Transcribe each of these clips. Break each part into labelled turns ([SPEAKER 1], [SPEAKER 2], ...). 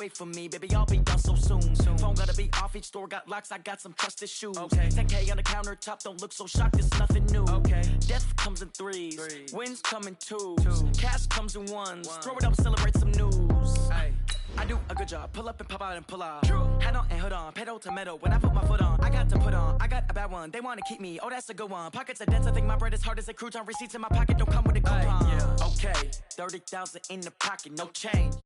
[SPEAKER 1] Wait for me, baby, I'll be done so soon. Phone gotta be off, each store got locks, I got some trusted shoes. 10K on the countertop, don't look so shocked, it's nothing new. Death comes in threes, wins come in twos, cash comes in ones. Throw it up, celebrate some news. I do a good job, pull up and pop out and pull out. Hat on and hood on, pedal to metal, when I put my foot on, I got to put on, I got a bad one, they wanna keep me, oh that's a good one. Pockets are dense, I think my bread is hard as a crouton. Receipts in my pocket, don't come with a coupon. Okay, 30,000 in the pocket, no change.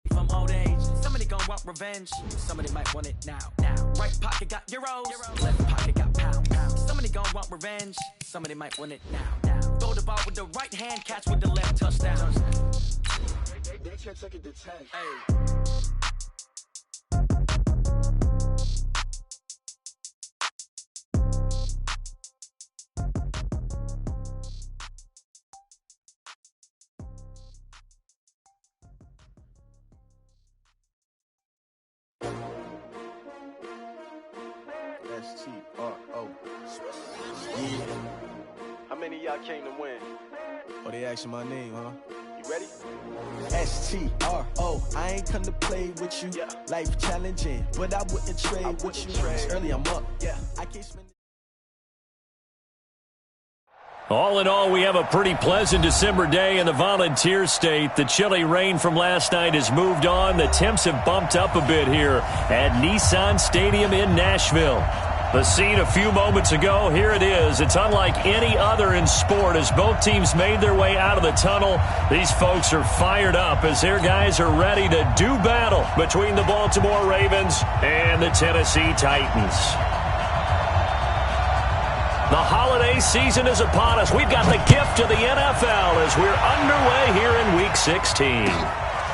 [SPEAKER 1] From old age, somebody gon' want revenge, somebody might want it now. Right pocket got euros, left pocket got pound. Somebody gon' want revenge, somebody might want it now. Throw the ball with the right hand, catch with the left, touchdown. They can't take it to 10.
[SPEAKER 2] S-T-R-O. Yeah.
[SPEAKER 3] How many of y'all came to win?
[SPEAKER 2] Oh, they asking my name, huh?
[SPEAKER 3] You ready?
[SPEAKER 2] S-T-R-O. I ain't come to play with you.
[SPEAKER 3] Yeah.
[SPEAKER 2] Life challenging, but I wouldn't trade with you. It's early, I'm up.
[SPEAKER 3] Yeah.
[SPEAKER 2] I can't spend.
[SPEAKER 4] All in all, we have a pretty pleasant December day in the Volunteer State. The chilly rain from last night has moved on. The temps have bumped up a bit here at Nissan Stadium in Nashville. The scene a few moments ago, here it is. It's unlike any other in sport as both teams made their way out of the tunnel. These folks are fired up as their guys are ready to do battle between the Baltimore Ravens and the Tennessee Titans. The holiday season is upon us. We've got the gift of the NFL as we're underway here in Week 16.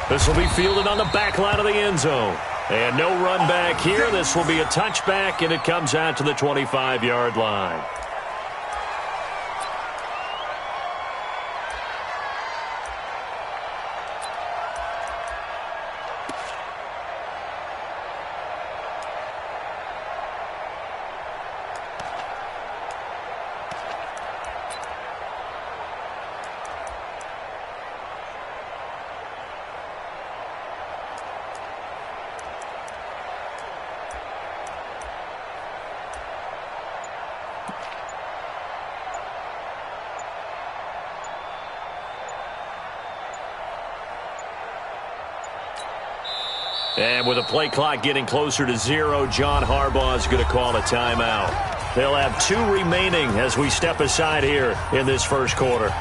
[SPEAKER 4] This will be fielded on the back line of the end zone. And no run back here. This will be a touchback, and it comes out to the 25-yard line. And with the play clock getting closer to 0, John Harbaugh is going to call a timeout. They'll have 2 remaining as we step aside here in this first quarter.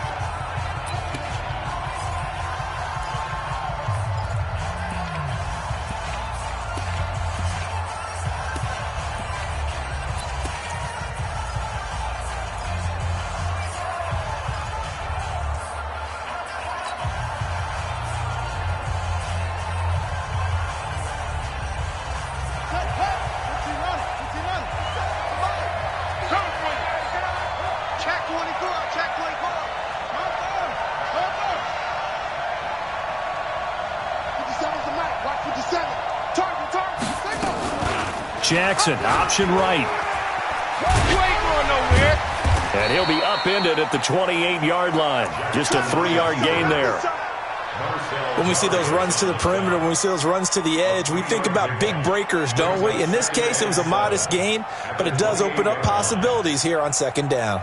[SPEAKER 4] Jackson, option right. And he'll be upended at the 28-yard line. Just a 3-yard gain there.
[SPEAKER 5] When we see those runs to the perimeter, when we see those runs to the edge, we think about big breakers, don't we? In this case, it was a modest gain, but it does open up possibilities here on second down.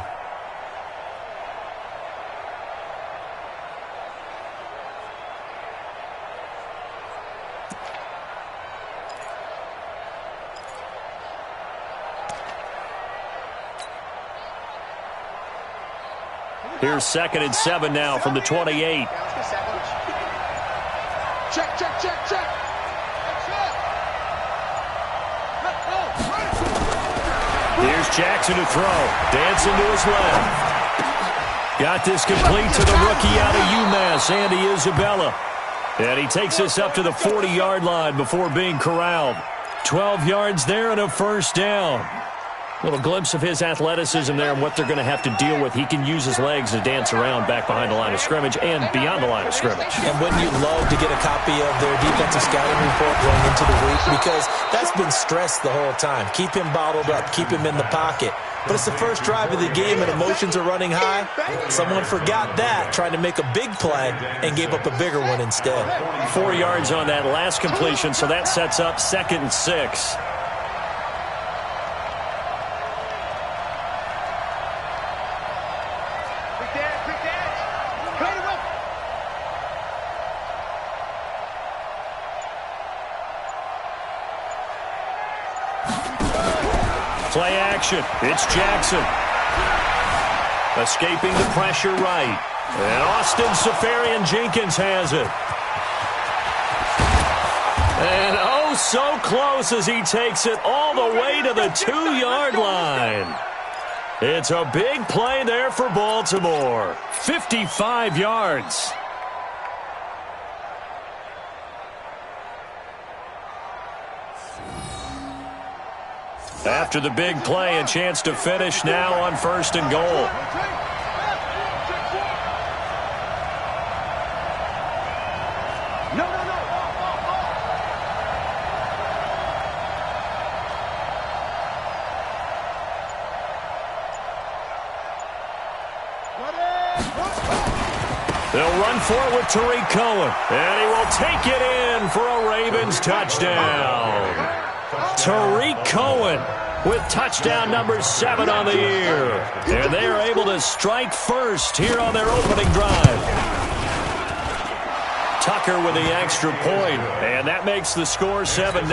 [SPEAKER 4] Here's 2nd and 7 now from the 28.
[SPEAKER 6] Check, check, check, check.
[SPEAKER 4] Here's Jackson to throw. Dancing to his left. Got this complete to the rookie out of UMass, Andy Isabella. And he takes us up to the 40-yard line before being corralled. 12 yards there and a first down. Little glimpse of his athleticism there and what they're going to have to deal with. He can use his legs to dance around back behind the line of scrimmage and beyond the line of scrimmage.
[SPEAKER 5] And wouldn't you love to get a copy of their defensive scouting report going into the week? Because that's been stressed the whole time. Keep him bottled up. Keep him in the pocket. But it's the first drive of the game and emotions are running high. Someone forgot that, trying to make a big play, and gave up a bigger one instead.
[SPEAKER 4] 4 yards on that last completion, so that sets up 2nd and 6. Play action. It's Jackson. Escaping the pressure right. And Austin Seferian-Jenkins has it. And oh, so close as he takes it all the way to the 2-yard line. It's a big play there for Baltimore. 55 yards. After the big play, a chance to finish now on 1st and goal. They'll run for it with Tariq Cohen, and he will take it in for a Ravens touchdown. Tariq Cohen with touchdown number 7 on the year. And they are able to strike first here on their opening drive. Tucker with the extra point, and that makes the score 7-0.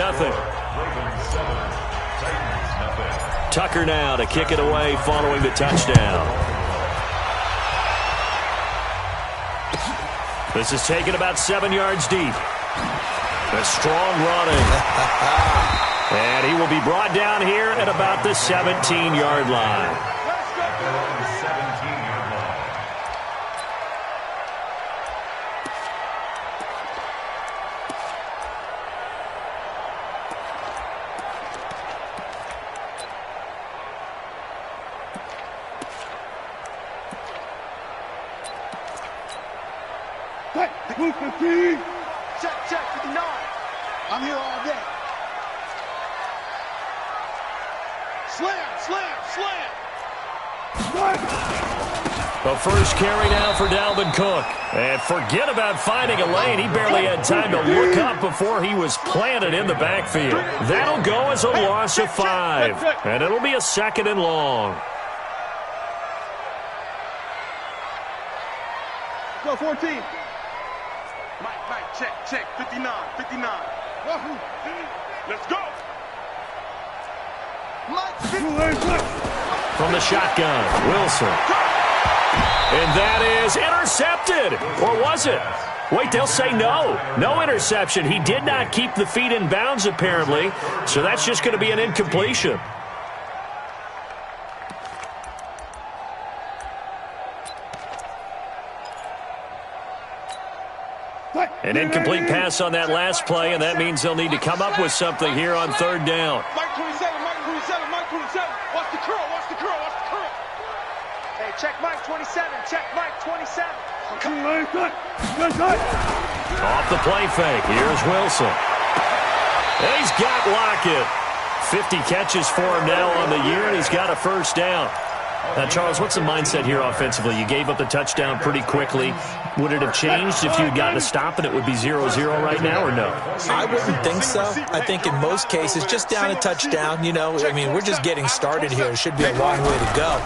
[SPEAKER 4] Tucker now to kick it away following the touchdown. This is taken about 7 yards deep. A strong running. And he will be brought down here at about the 17-yard line.
[SPEAKER 6] Check, check, 59. I'm here all day. Slam, slam, slam.
[SPEAKER 4] The first carry now for Dalvin Cook. And forget about finding a lane. He barely had time to look up before he was planted in the backfield. That'll go as a loss of 5. And it'll be a 2nd and long.
[SPEAKER 6] Go 14. Mike, check, 59. Let's go.
[SPEAKER 4] From the shotgun, Wilson. And that is intercepted. Or was it? Wait, they'll say no. No interception. He did not keep the feet in bounds, apparently. So that's just going to be an incompletion. An incomplete pass on that last play, and that means they'll need to come up with something here on 3rd down.
[SPEAKER 6] Mike 27. Watch the curl. Hey, check Mike 27.
[SPEAKER 4] Off the play fake. Here's Wilson. And he's got Lockett. 50 catches for him now on the year, and he's got a first down. Now, Charles, what's the mindset here offensively? You gave up the touchdown pretty quickly. Would it have changed if you had gotten a stop and it would be 0-0 right now, or no?
[SPEAKER 5] I wouldn't think so. I think in most cases, just down a touchdown, we're just getting started here. It should be a long way to go.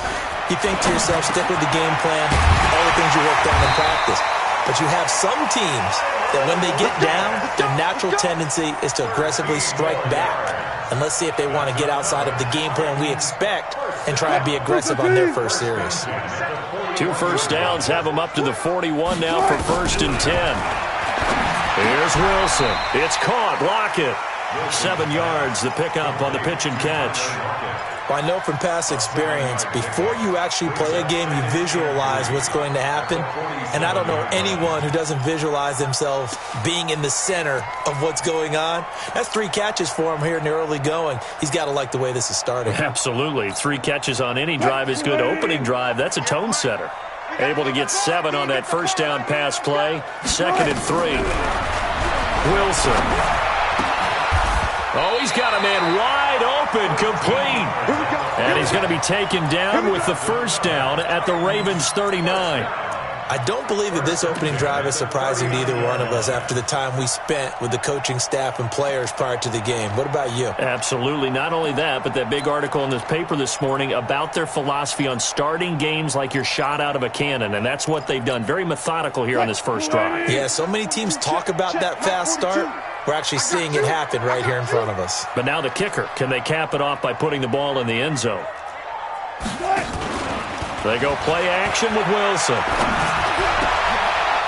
[SPEAKER 5] You think to yourself, stick with the game plan, all the things you worked on in practice. But you have some teams that when they get down, their natural tendency is to aggressively strike back. And let's see if they want to get outside of the game plan we expect and try and be aggressive on their first series.
[SPEAKER 4] 2 first downs have them up to the 41 now for 1st and 10. Here's Wilson. It's caught. Lockett. 7 yards, the pickup on the pitch and catch.
[SPEAKER 5] Well, I know from past experience, before you actually play a game, you visualize what's going to happen. And I don't know anyone who doesn't visualize themselves being in the center of what's going on. That's 3 catches for him here in the early going. He's got to like the way this is starting.
[SPEAKER 4] Absolutely. 3 catches on any drive is good. Opening drive, that's a tone setter. Able to get 7 on that first down pass play. 2nd and 3. Wilson. Oh, he's got a man wide open, complete. And he's going to be taken down with the first down at the Ravens 39.
[SPEAKER 5] I don't believe that this opening drive is surprising to either one of us after the time we spent with the coaching staff and players prior to the game. What about you?
[SPEAKER 4] Absolutely. Not only that, but that big article in this paper this morning about their philosophy on starting games like you're shot out of a cannon, and that's what they've done. Very methodical here on this first drive.
[SPEAKER 5] Yeah, so many teams talk about that fast start. We're actually seeing it happen right here in front of us.
[SPEAKER 4] But now the kicker. Can they cap it off by putting the ball in the end zone? They go play action with Wilson.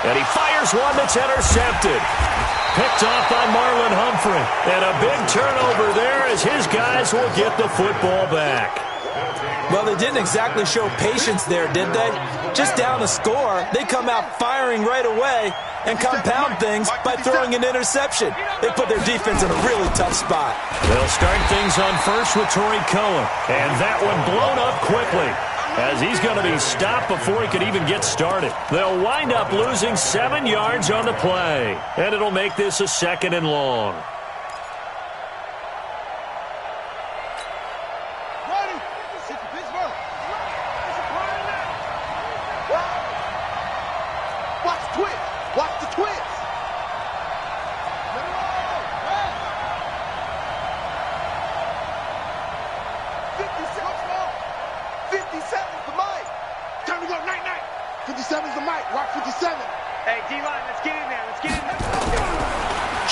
[SPEAKER 4] And he fires one that's intercepted. Picked off by Marlon Humphrey. And a big turnover there as his guys will get the football back.
[SPEAKER 5] Well, they didn't exactly show patience there, did they? Just down the score, they come out firing right away and compound things by throwing an interception. They put their defense in a really tough spot.
[SPEAKER 4] They'll start things on first with Torrey Cohen. And that one blown up quickly as he's going to be stopped before he could even get started. They'll wind up losing 7 yards on the play. And it'll make this a 2nd and long.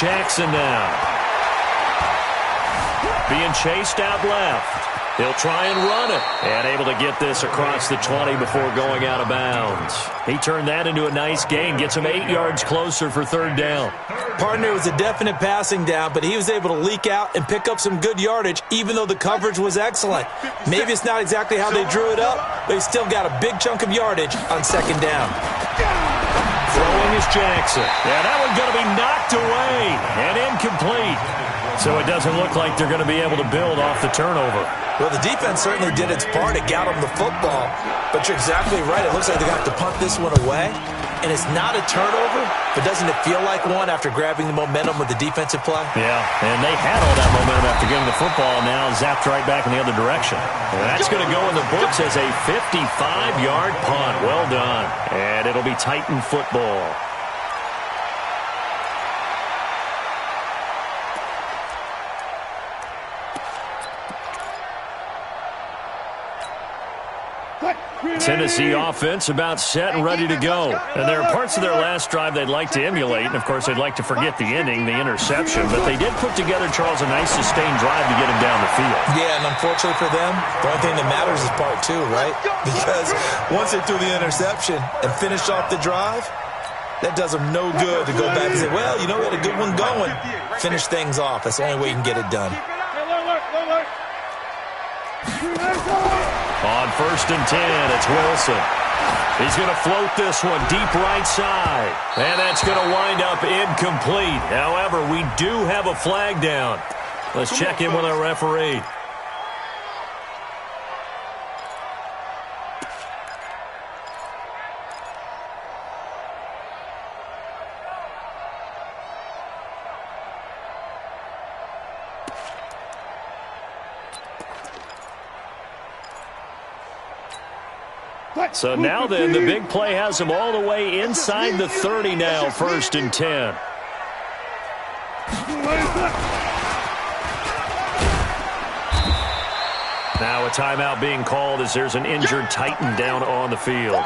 [SPEAKER 4] Jackson now. Being chased out left. He'll try and run it. And able to get this across the 20 before going out of bounds. He turned that into a nice gain. Gets him 8 yards closer for 3rd down.
[SPEAKER 5] Partner was a definite passing down, but he was able to leak out and pick up some good yardage, even though the coverage was excellent. Maybe it's not exactly how they drew it up, but he still got a big chunk of yardage on 2nd down.
[SPEAKER 4] Throwing is Jackson. Yeah, that one's going to be knocked away and incomplete. So it doesn't look like they're going to be able to build off the turnover.
[SPEAKER 5] Well, the defense certainly did its part. It got them the football. But you're exactly right. It looks like they're going to have to punt this one away. And it's not a turnover, but doesn't it feel like one after grabbing the momentum with the defensive play?
[SPEAKER 4] Yeah, and they had all that momentum after getting the football, and now zapped right back in the other direction. And that's going to go in the books as a 55-yard punt. Well done. And it'll be Titan football. Tennessee offense about set and ready to go. And there are parts of their last drive they'd like to emulate. And, of course, they'd like to forget the inning, the interception. But they did put together, Charles, a nice sustained drive to get him down the field.
[SPEAKER 5] Yeah, and unfortunately for them, the only thing that matters is part 2, right? Because once they threw the interception and finished off the drive, that does them no good to go back and say, well, you know, we had a good one going. Finish things off. That's the only way you can get it done.
[SPEAKER 4] On 1st and 10, it's Wilson. He's going to float this one deep right side. And that's going to wind up incomplete. However, we do have a flag down. Let's check in with our referee. So now then, the big play has them all the way inside the 30 now, 1st and 10. Now a timeout being called as there's an injured Titan down on the field.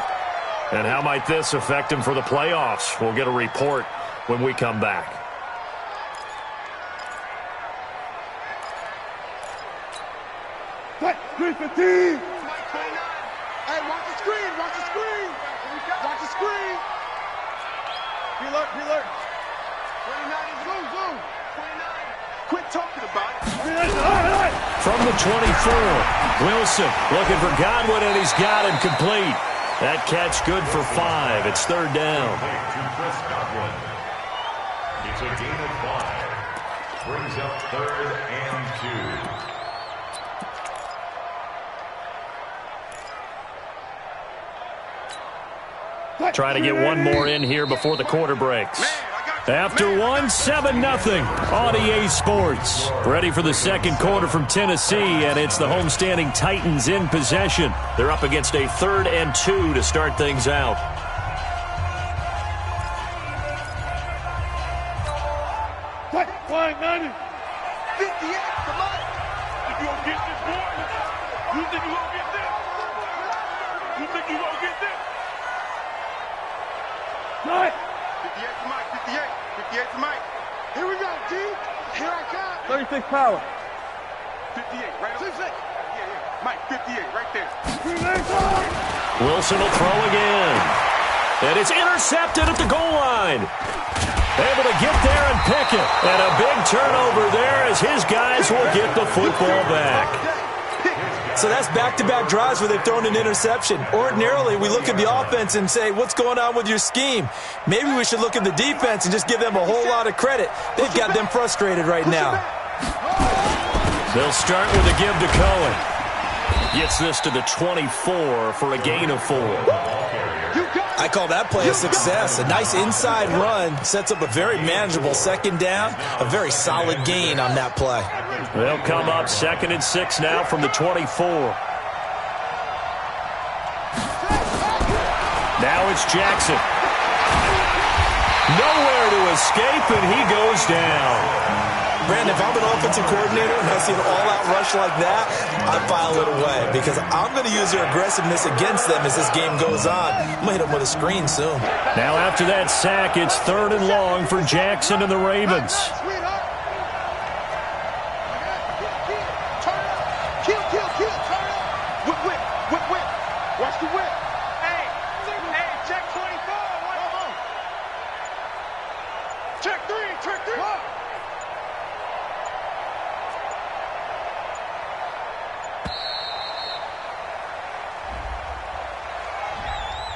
[SPEAKER 4] And how might this affect him for the playoffs? We'll get a report when we come back.
[SPEAKER 6] Green 15. Hey, watch the screen. Watch the screen. Watch the screen. Be alert. Be alert. 29 is zoom. 29. Quit talking about it.
[SPEAKER 4] From the 24, Wilson looking for Godwin, and he's got him complete. That catch good for 5. It's third down.
[SPEAKER 7] It's a gain of 5. Brings up 3rd and 2.
[SPEAKER 4] Try to get one more in here before the quarter breaks. After one, 7-0 on EA Sports. Ready for the second quarter from Tennessee, and it's the homestanding Titans in possession. They're up against a 3rd and 2 to start things out.
[SPEAKER 6] Flying 90. 58, come on. If you don't get this, boy, you think you're going to get this? You think you're going to get this? 58 to Mike, 58. 58 to Mike. Here we go, G. Here I come. 36 power. 58, right on. 66. Yeah. Mike, 58, right there.
[SPEAKER 4] Wilson will throw again. And it's intercepted at the goal line. Able to get there and pick it. And a big turnover there as his guys will get the football back.
[SPEAKER 5] So that's back-to-back drives where they've thrown an interception. Ordinarily, we look at the offense and say, what's going on with your scheme? Maybe we should look at the defense and just give them a whole lot of credit. They've got them frustrated right now.
[SPEAKER 4] They'll start with a give to Cohen. Gets this to the 24 for a gain of 4.
[SPEAKER 5] I call that play a success. A nice inside run sets up a very manageable second down. A very solid gain on that play.
[SPEAKER 4] They'll come up 2nd and 6 now from the 24. Now it's Jackson. Nowhere to escape, and he goes down.
[SPEAKER 5] Brandon, if I'm an offensive coordinator and I see an all-out rush like that, I file it away because I'm going to use their aggressiveness against them as this game goes on. I'm going to hit them with a screen soon.
[SPEAKER 4] Now after that sack, it's 3rd and long for Jackson and the Ravens.
[SPEAKER 6] Watch the whip. Hey, check 24. Check 3.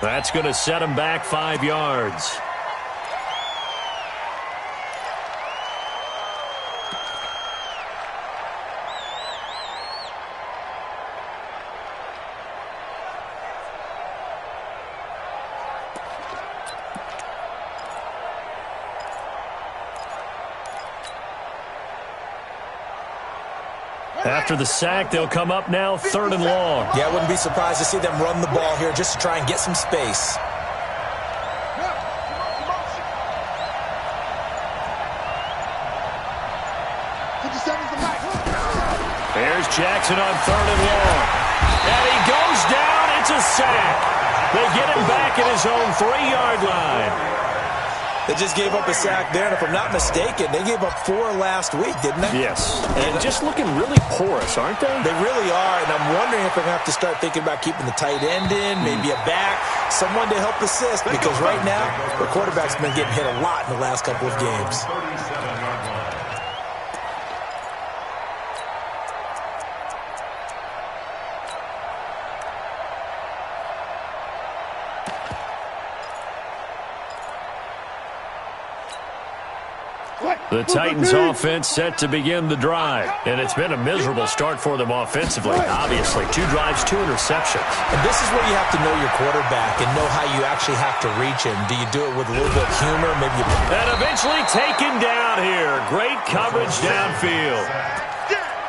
[SPEAKER 4] That's going to set him back 5 yards. After the sack, they'll come up now 3rd and long.
[SPEAKER 5] Yeah, I wouldn't be surprised to see them run the ball here just to try and get some space.
[SPEAKER 4] There's Jackson on 3rd and long. And he goes down. It's a sack. They get him back at his own 3-yard line.
[SPEAKER 5] They just gave up a sack there, and if I'm not mistaken, they gave up 4 last week, didn't they?
[SPEAKER 4] Yes. And just looking really porous, aren't they?
[SPEAKER 5] They really are, and I'm wondering if they're going to have to start thinking about keeping the tight end in, maybe a back, someone to help assist, because right now, the quarterback's been getting hit a lot in the last couple of games.
[SPEAKER 4] The Titans offense set to begin the drive, and it's been a miserable start for them offensively. Obviously, 2 drives, 2 interceptions.
[SPEAKER 5] And this is where you have to know your quarterback and know how you actually have to reach him. Do you do it with a little bit of humor? Maybe you...
[SPEAKER 4] And eventually taken down here. Great coverage downfield.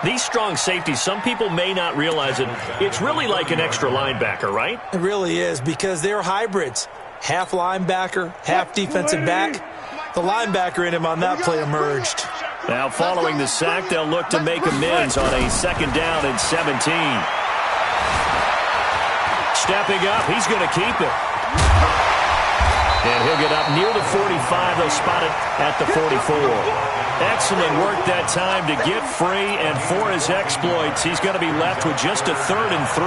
[SPEAKER 4] These strong safeties, some people may not realize it. It's really like an extra linebacker, right?
[SPEAKER 5] It really is, because they're hybrids. Half linebacker, half defensive back. The linebacker in him on that play emerged.
[SPEAKER 4] Now following the sack, they'll look to make amends on a 2nd down and 17. Stepping up, he's going to keep it. get up near the 45. They'll spot it at the 44. Excellent work that time to get free, and for his exploits, he's going to be left with just a 3rd and 3.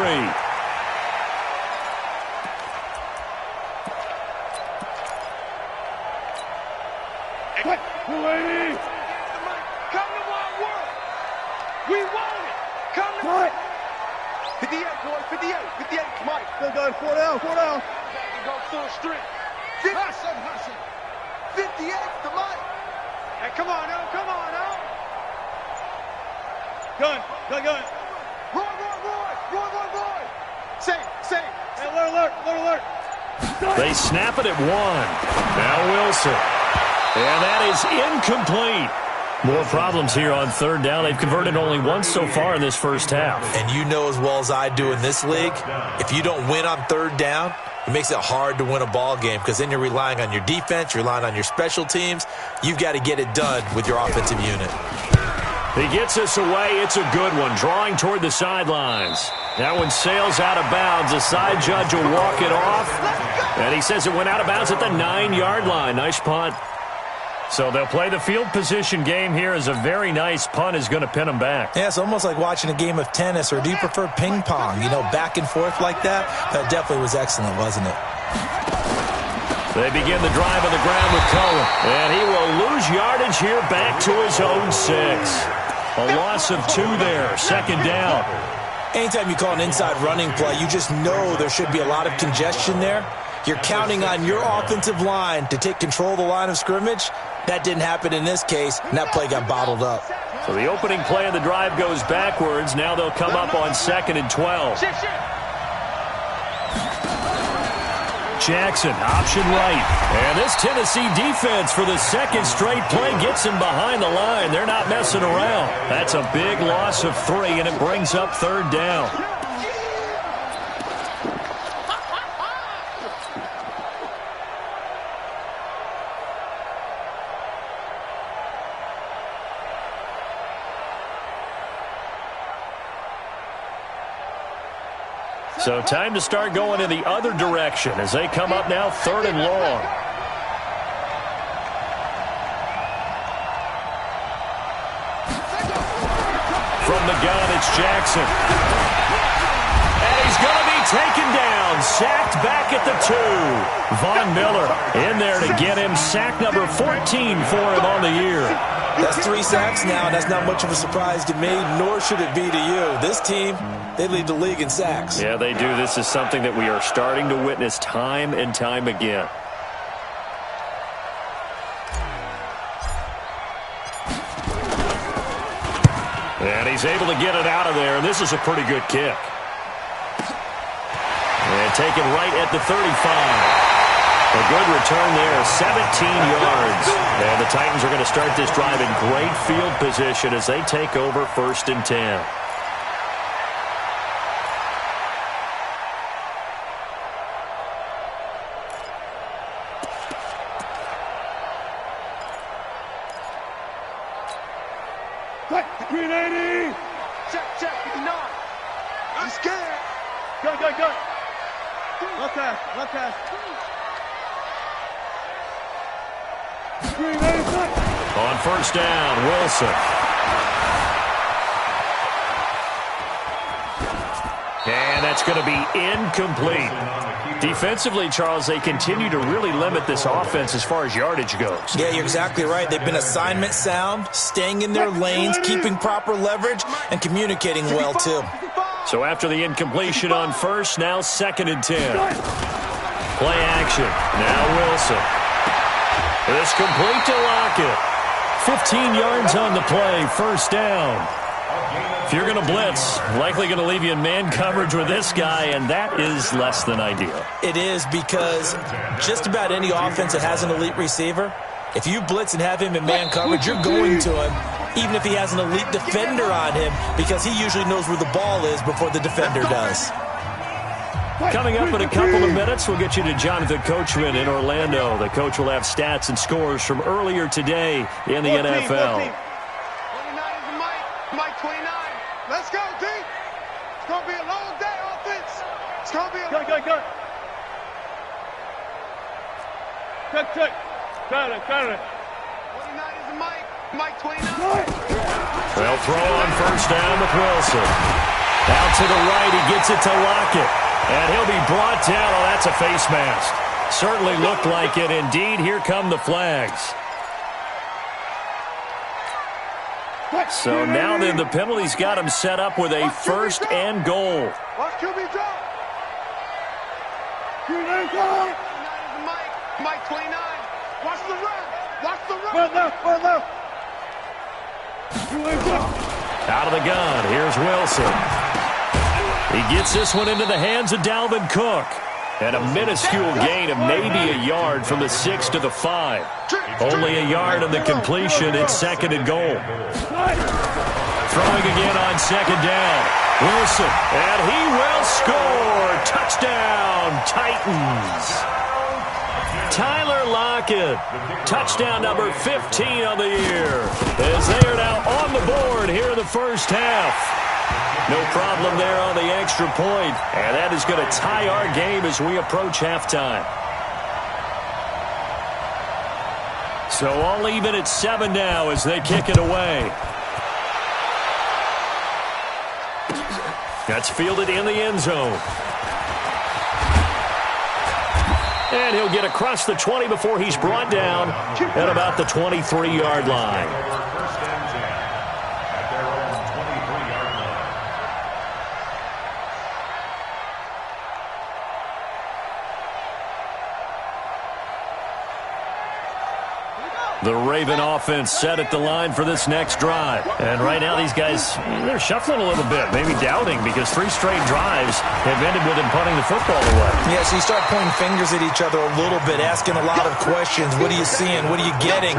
[SPEAKER 6] Come to my world. We want it. Come to my 58, boy. 58. 58. Mike. Still going 4 down. 4 down. Back and go full strength. 58 to Mike. Hey, come on now. Come on now. Gun. Roy. Say. Hey, alert.
[SPEAKER 4] They snap it at 1. Now Wilson. And that is incomplete. More problems here on 3rd down. They've converted only once so far in this first half.
[SPEAKER 5] And you know as well as I do in this league, if you don't win on 3rd down, it makes it hard to win a ball game because then you're relying on your defense, you're relying on your special teams. You've got to get it done with your offensive unit.
[SPEAKER 4] He gets us away. It's a good one, drawing toward the sidelines. That one sails out of bounds. The side judge will walk it off. And he says it went out of bounds at the 9-yard line. Nice punt. So they'll play the field position game here as a very nice punt is going to pin them back.
[SPEAKER 5] Yeah, it's almost like watching a game of tennis, or do you prefer ping pong? You know, back and forth like that? That definitely was excellent, wasn't it?
[SPEAKER 4] They begin the drive on the ground with Cohen. And he will lose yardage here back to his own 6. A loss of 2 there, 2nd down.
[SPEAKER 5] Anytime you call an inside running play, you just know there should be a lot of congestion there. You're counting on your offensive line to take control of the line of scrimmage. That didn't happen in this case, and that play got bottled up.
[SPEAKER 4] So the opening play of the drive goes backwards. Now they'll come up on 2nd and 12. Jackson, option right. And this Tennessee defense for the 2nd straight play gets him behind the line. They're not messing around. That's a big loss of 3, and it brings up 3rd down. So time to start going in the other direction as they come up now 3rd and long. From the gun, it's Jackson. And he's going to be taken down, sacked back at the 2. Von Miller in there to get him sack number 14 for him on the year.
[SPEAKER 5] That's 3 sacks now, and that's not much of a surprise to me, nor should it be to you. This team, they lead the league in sacks.
[SPEAKER 4] Yeah, they do. This is something that we are starting to witness time and time again. And he's able to get it out of there, and this is a pretty good kick. And taken right at the 35. A good return there, 17 yards. And the Titans are going to start this drive in great field position as they take over 1st and 10.
[SPEAKER 6] Green 80. Check, 59. I'm scared. Go. Left pass. Green 80.
[SPEAKER 4] On 1st down, Wilson. And that's going to be incomplete. Defensively, Charles, they continue to really limit this offense as far as yardage goes.
[SPEAKER 5] Yeah, you're exactly right. They've been assignment sound, staying in their lanes, keeping proper leverage, and communicating well, too.
[SPEAKER 4] So after the incompletion on 1st, now 2nd and 10. Play action. Now Wilson. It's complete to Lockett. 15 yards on the play, 1st down. If you're going to blitz, likely going to leave you in man coverage with this guy, and that is less than ideal.
[SPEAKER 5] It is, because just about any offense that has an elite receiver, if you blitz and have him in man coverage, you're going to him, even if he has an elite defender on him, because he usually knows where the ball is before the defender does.
[SPEAKER 4] Coming up in a couple of minutes, we'll get you to Jonathan Coachman in Orlando. The coach will have stats and scores from earlier today in the NFL.
[SPEAKER 6] 29 is Mike 29. Let's go, D. It's going to be a long day, offense. It's going to be a long day. Check. Cut it. 29 is Mike. Mike 29.
[SPEAKER 4] They'll throw on first down with Wilson. Out to the right, he gets it to Lockett. And he'll be brought down. Oh, that's a face mask. Certainly looked like it. Indeed, here come the flags. So now then, the penalty's got him set up with a first and goal.
[SPEAKER 6] Watch QB drop. 29 is Mike 29. Watch the run. Left.
[SPEAKER 4] Out of the gun, here's Wilson. He gets this one into the hands of Dalvin Cook. And a minuscule gain of maybe a yard from the 6 to the 5. Only a yard on the completion. It's second and goal. Throwing again on second down. Wilson, and he will score. Touchdown, Titans. Tyler Lockett, touchdown number 15 on the year, as they are now on the board here in the first half. No problem there on the extra point, and that is going to tie our game as we approach halftime. So all even at 7 now as they kick it away. That's fielded in the end zone. And he'll get across the 20 before he's brought down at about the 23-yard line.
[SPEAKER 7] First and 10 at their own 23-yard line.
[SPEAKER 4] The Raven offense set at the line for this next drive. And right now these guys, they're shuffling a little bit, maybe doubting, because 3 straight drives have ended with them punting the football away.
[SPEAKER 5] Yeah, so you start pointing fingers at each other a little bit, asking a lot of questions. What are you seeing? What are you getting?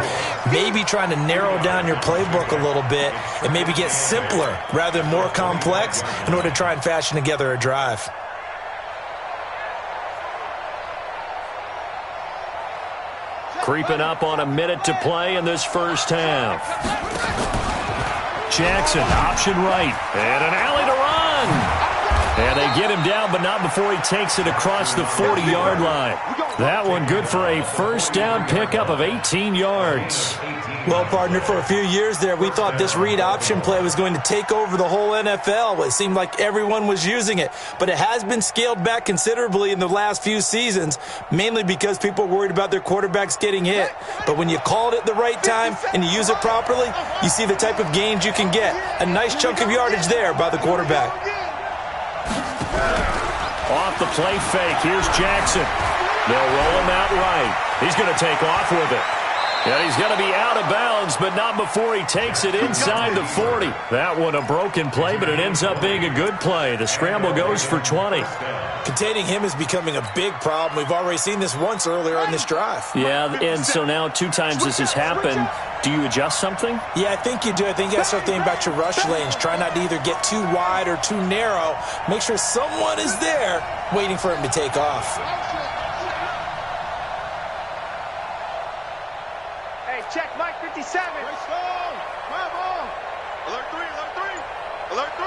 [SPEAKER 5] Maybe trying to narrow down your playbook a little bit and maybe get simpler rather than more complex in order to try and fashion together a drive.
[SPEAKER 4] Creeping up on a minute to play in this first half. Jackson, option right, and an alley to run. And they get him down, but not before he takes it across the 40-yard line. That one good for a first down pickup of 18 yards.
[SPEAKER 5] Well, partner, for a few years there, we thought this read option play was going to take over the whole NFL. It seemed like everyone was using it. But it has been scaled back considerably in the last few seasons, mainly because people are worried about their quarterbacks getting hit. But when you call it at the right time and you use it properly, you see the type of gains you can get. A nice chunk of yardage there by the quarterback.
[SPEAKER 4] Off the play fake, here's Jackson. They'll roll him out right. He's going to take off with it. And he's going to be out of bounds, but not before he takes it inside the 40. That one a broken play, but it ends up being a good play. The scramble goes for 20.
[SPEAKER 5] Containing him is becoming a big problem. We've already seen this once earlier on this drive.
[SPEAKER 4] Yeah, and so now 2 times this has happened. Do you adjust something?
[SPEAKER 5] Yeah, I think you do. I think you got to start thinking about your rush lanes. Try not to either get too wide or too narrow. Make sure someone is there waiting for him to take off.
[SPEAKER 6] Check Mike 57. Great slow. My ball. Alert 3. Alert 3.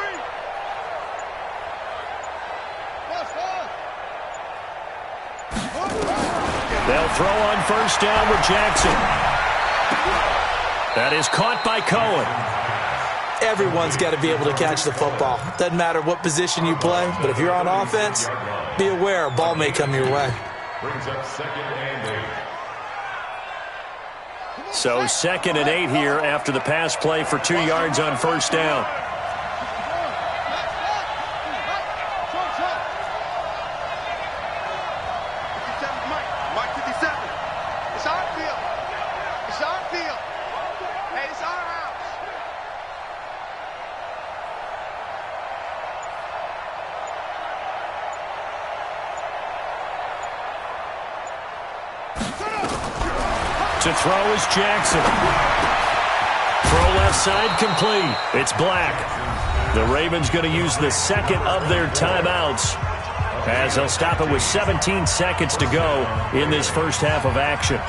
[SPEAKER 4] They'll throw on first down with Jackson. That is caught by Cohen.
[SPEAKER 5] Everyone's got to be able to catch the football. Doesn't matter what position you play, but if you're on offense, be aware a ball may come your way.
[SPEAKER 7] Brings up second and 8.
[SPEAKER 4] So 2nd and 8 here after the pass play for 2 yards on first down.
[SPEAKER 6] Mike 57. It's our field. It's our field. Hey, it's our house.
[SPEAKER 4] To throw is Jackson. Throw left side complete. It's Black. The Ravens going to use the second of their timeouts as they'll stop it with 17 seconds to go in this first half of action.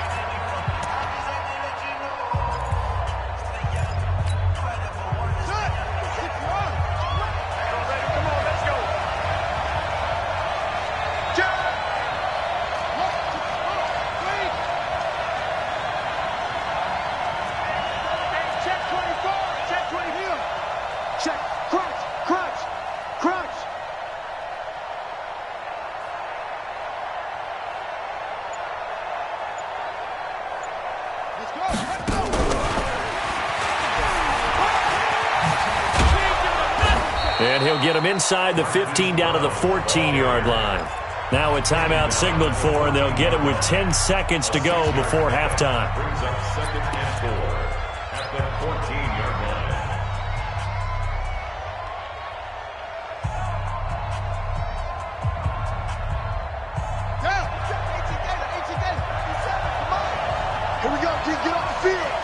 [SPEAKER 4] And he'll get him inside the 15 down to the 14-yard line. Now a timeout signaled for, and they'll get it with 10 seconds to go before halftime.
[SPEAKER 7] Brings up 2nd and 4 at the 14-yard line.
[SPEAKER 6] Here we go, G. Get off the field.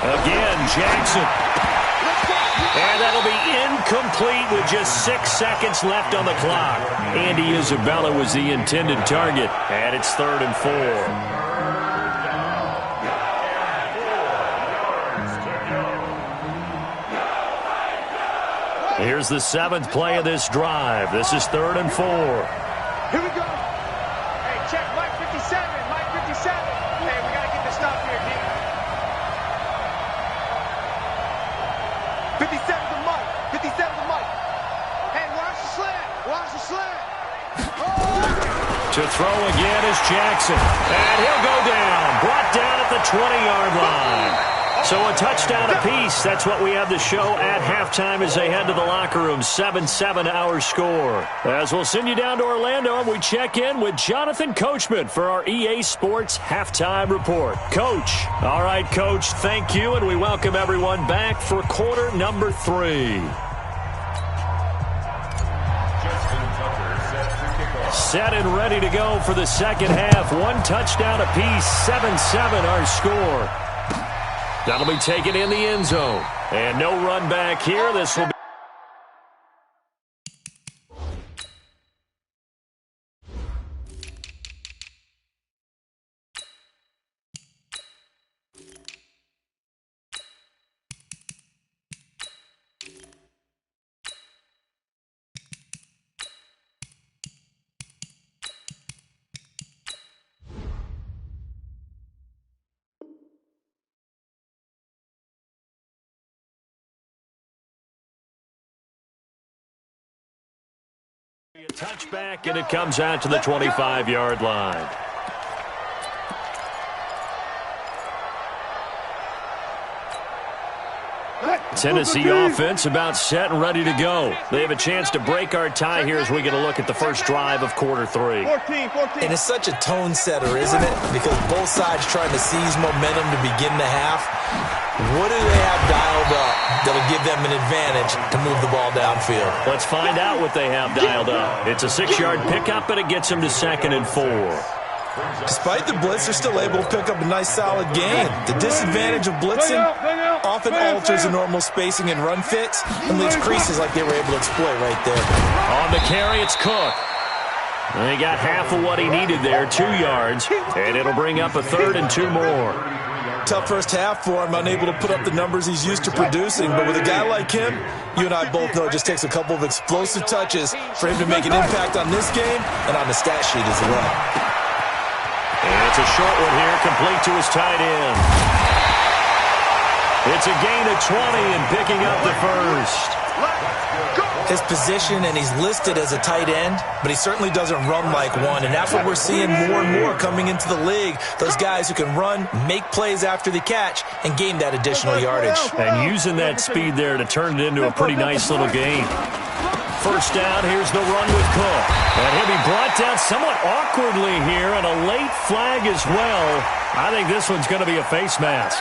[SPEAKER 4] Again, Jackson. And that'll be incomplete with just 6 seconds left on the clock. Andy Isabella was the intended target, and it's 3rd and 4. Here's the 7th play of this drive. This is 3rd and 4.
[SPEAKER 6] Here we go. Hey, check Mike 57. Mike 57. Hey, we got to get the stop here, D. 57 to Mike. 57 to Mike. Hey, watch the slant. Watch the slant.
[SPEAKER 4] To throw again is Jackson. And he'll go down. Brought down at the 20-yard line. So a touchdown apiece. That's what we have to show at halftime as they head to the locker room. 7-7 our score. As we'll send you down to Orlando, and we check in with Jonathan Coachman for our EA Sports Halftime Report. Coach. All right, Coach, thank you, and we welcome everyone back for quarter number 3. Set and ready to go for the second half. 1 touchdown apiece. 7-7 our score. That'll be taken in the end zone. And no run back here. This will be... A touchback, and it comes out to the 25-yard line. Tennessee offense about set and ready to go. They have a chance to break our tie here as we get a look at the first drive of quarter 3.
[SPEAKER 6] 14.
[SPEAKER 5] And it's such a tone setter, isn't it? Because both sides trying to seize momentum to begin the half. What do they have dialed up that'll give them an advantage to move the ball downfield?
[SPEAKER 4] Let's find out what they have dialed up. It's a 6-yard pickup, and it gets them to 2nd and 4.
[SPEAKER 5] Despite the blitz, they're still able to pick up a nice, solid gain. The disadvantage of blitzing often alters the normal spacing and run fits and leaves creases like they were able to exploit right there.
[SPEAKER 4] On the carry, it's Cook. And he got half of what he needed there, 2 yards, and it'll bring up a 3rd and 2 more.
[SPEAKER 5] Tough first half for him, unable to put up the numbers he's used to producing. But with a guy like him, you and I both know it just takes a couple of explosive touches for him to make an impact on this game and on the stat sheet as well.
[SPEAKER 4] And it's a short one here, complete to his tight end. It's a gain of 20 and picking up the first.
[SPEAKER 5] His position, and he's listed as a tight end, but he certainly doesn't run like one, and that's what we're seeing more and more coming into the league. Those guys who can run, make plays after the catch, and gain that additional yardage.
[SPEAKER 4] And using that speed there to turn it into a pretty nice little gain. First down, here's the run with Cook. And he'll be brought down somewhat awkwardly here, and a late flag as well. I think this one's going to be a face mask.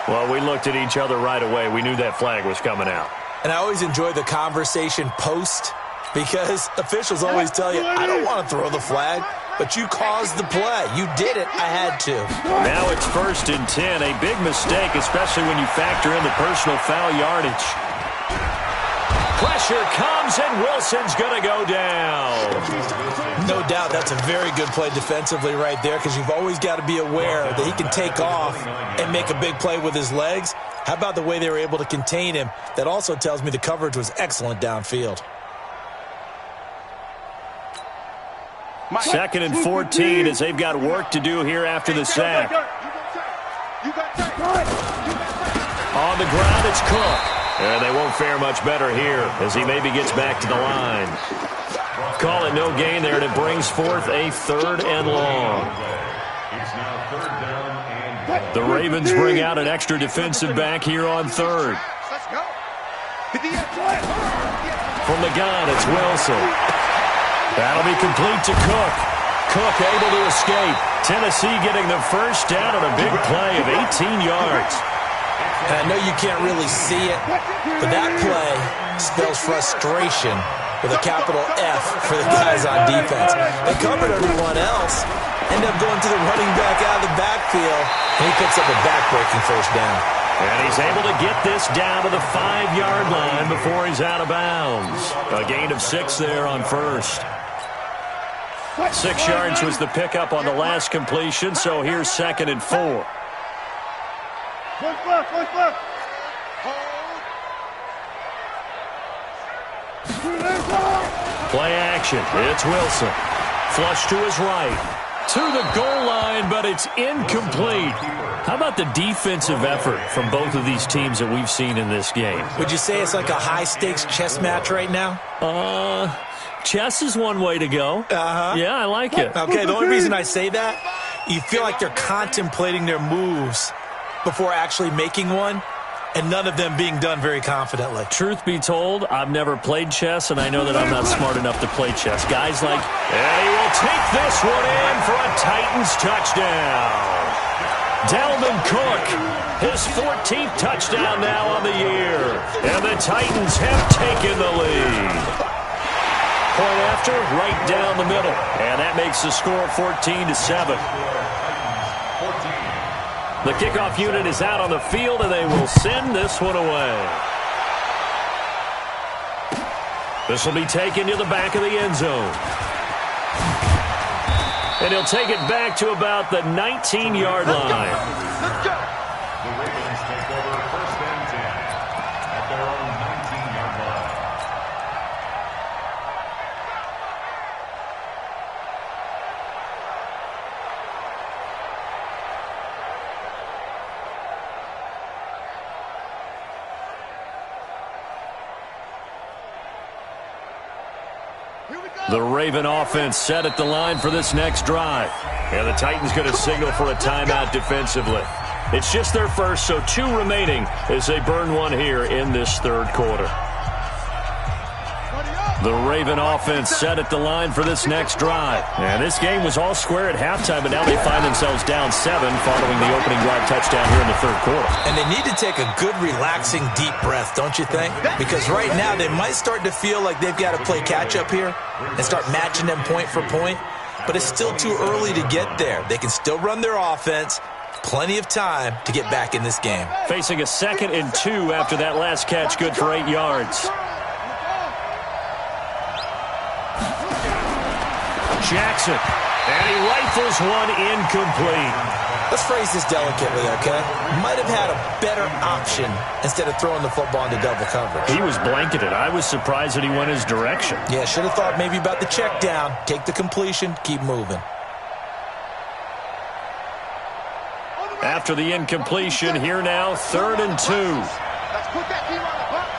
[SPEAKER 4] Well, we looked at each other right away. We knew that flag was coming out.
[SPEAKER 5] And I always enjoy the conversation post, because officials always tell you, I don't want to throw the flag, but you caused the play. You did it. I had to.
[SPEAKER 4] Now it's 1st and 10. A big mistake, especially when you factor in the personal foul yardage. Pressure comes, and Wilson's going to go down.
[SPEAKER 5] No doubt that's a very good play defensively right there, because you've always got to be aware that he can take off and make a big play with his legs. How about the way they were able to contain him? That also tells me the coverage was excellent downfield.
[SPEAKER 4] 2nd and 14 as they've got work to do here after the sack. On the ground, it's Cook. And they won't fare much better here as he maybe gets back to the line. Call it no gain there, and it brings forth a 3rd and long.
[SPEAKER 7] It's now third down and
[SPEAKER 4] The Ravens bring out an extra defensive back here on third.
[SPEAKER 6] Let's go.
[SPEAKER 4] From the gun, it's Wilson. That'll be complete to Cook. Cook able to escape. Tennessee getting the first down on a big play of 18 yards.
[SPEAKER 5] And I know you can't really see it, but that play spells frustration with a capital F for the guys on defense. They covered everyone else, end up going to the running back out of the backfield, and he picks up a back-breaking first down.
[SPEAKER 4] And he's able to get this down to the 5-yard line before he's out of bounds. A gain of 6 there on first. 6 yards was the pickup on the last completion, so here's 2nd and 4. Play action. It's Wilson. Flush to his right. To the goal line, but it's incomplete. How about the defensive effort from both of these teams that we've seen in this game?
[SPEAKER 5] Would you say it's like a high-stakes chess match right now?
[SPEAKER 4] Chess is one way to go. Yeah, I like it.
[SPEAKER 5] Okay, the only reason I say that, you feel like they're contemplating their moves before actually making one, and none of them being done very confidently.
[SPEAKER 4] Truth be told, I've never played chess, and I know that I'm not smart enough to play chess. Guys like, and he will take this one in for a Titans touchdown. Dalvin Cook, his 14th touchdown now on the year, and the Titans have taken the lead. Point after, right down the middle, and that makes the score 14-7. The kickoff unit is out on the field, and they will send this one away. This will be taken to the back of the end zone. And he'll take it back to about the 19-yard line.
[SPEAKER 6] Let's go.
[SPEAKER 7] the Ravens take over 1st and 10 at their own 19-yard line.
[SPEAKER 4] The Raven offense set at the line for this next drive. And the Titans going to signal for a timeout defensively. It's just their first, so 2 remaining as they burn one here in this 3rd quarter. The Raven offense set at the line for this next drive. And this game was all square at halftime, but now they find themselves down 7 following the opening drive touchdown here in the 3rd quarter.
[SPEAKER 5] And they need to take a good, relaxing, deep breath, don't you think? Because right now they might start to feel like they've got to play catch-up here and start matching them point for point. But it's still too early to get there. They can still run their offense. Plenty of time to get back in this game.
[SPEAKER 4] Facing a 2nd and 2 after that last catch, good for 8 yards. Jackson, and he rifles one incomplete.
[SPEAKER 5] Let's phrase this delicately, okay? Might have had a better option instead of throwing the football into double coverage.
[SPEAKER 4] He was blanketed. I was surprised that he went his direction.
[SPEAKER 5] Yeah, should have thought maybe about the check down. Take the completion, keep moving.
[SPEAKER 4] After the incompletion, here now, 3rd and 2.
[SPEAKER 6] Let's put that team on the clock.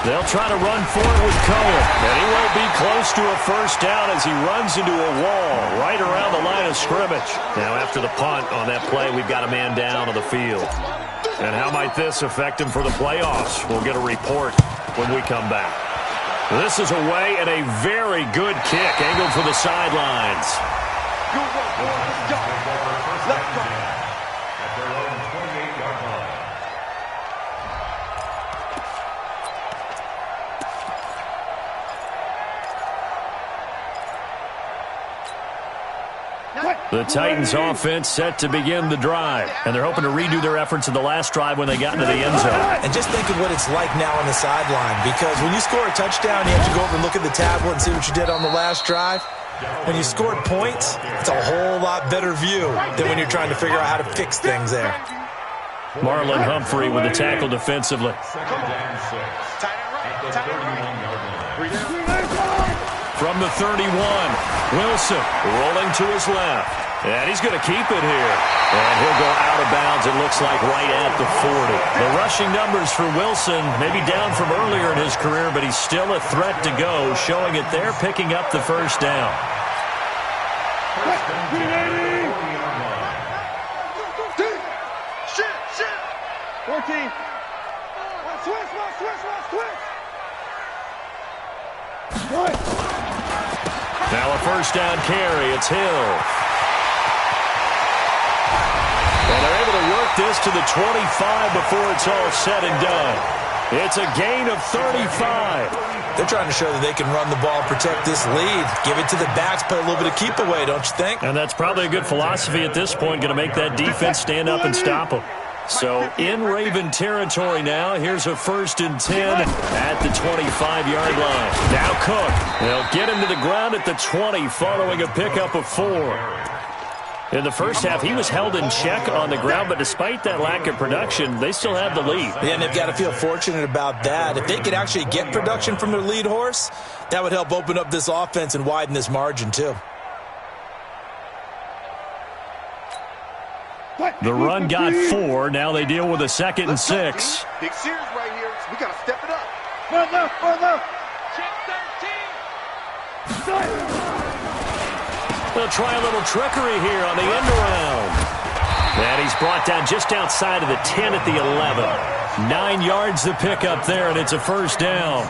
[SPEAKER 4] They'll try to run for it with Cohen, and he won't be close to a first down as he runs into a wall right around the line of scrimmage. Now, after the punt on that play, we've got a man down on the field. And how might this affect him for the playoffs? We'll get a report when we come back. This is away and a very good kick, angled for the sidelines.
[SPEAKER 6] Good work, boys. Let's go. Let's go.
[SPEAKER 7] At their own 28-yard line.
[SPEAKER 4] The Titans offense set to begin the drive, and they're hoping to redo their efforts in the last drive when they got into the end zone.
[SPEAKER 5] And just think of what it's like now on the sideline, because when you score a touchdown, you have to go over and look at the tablet and see what you did on the last drive. When you scored points, it's a whole lot better view than when you're trying to figure out how to fix things there.
[SPEAKER 4] Marlon Humphrey with the tackle defensively.
[SPEAKER 7] 2nd and 6 at the 31-yard line.
[SPEAKER 4] From the 31, Wilson rolling to his left. And he's going to keep it here. And he'll go out of bounds, it looks like, right at the 40. The rushing numbers for Wilson maybe down from earlier in his career, but he's still a threat to go, showing it there, picking up the first down.
[SPEAKER 7] 1st and
[SPEAKER 6] Shit. 14. Switch.
[SPEAKER 4] Now a first down carry. It's Hill. And they're able to work this to the 25 before it's all said and done. It's a gain of 35.
[SPEAKER 5] They're trying to show that they can run the ball, protect this lead, give it to the backs, play a little bit of keep away, don't you think?
[SPEAKER 4] And that's probably a good philosophy at this point, going to make that defense stand up and stop them. So in Raven territory now, here's a 1st and 10 at the 25-yard line. Now Cook. They'll get him to the ground at the 20 following a pickup of 4. In the first half, he was held in check on the ground, but despite that lack of production, they still have the lead.
[SPEAKER 5] Yeah, and they've got to feel fortunate about that. If they could actually get production from their lead horse, that would help open up this offense and widen this margin too.
[SPEAKER 4] The run got 4. Now they deal with a 2nd and 6.
[SPEAKER 6] Big series right here. So we got to step it up. Left. Check 13.
[SPEAKER 4] They'll try a little trickery here on the end around. And he's brought down just outside of the 10 at the 11. 9 yards to pick up there, and it's a first down.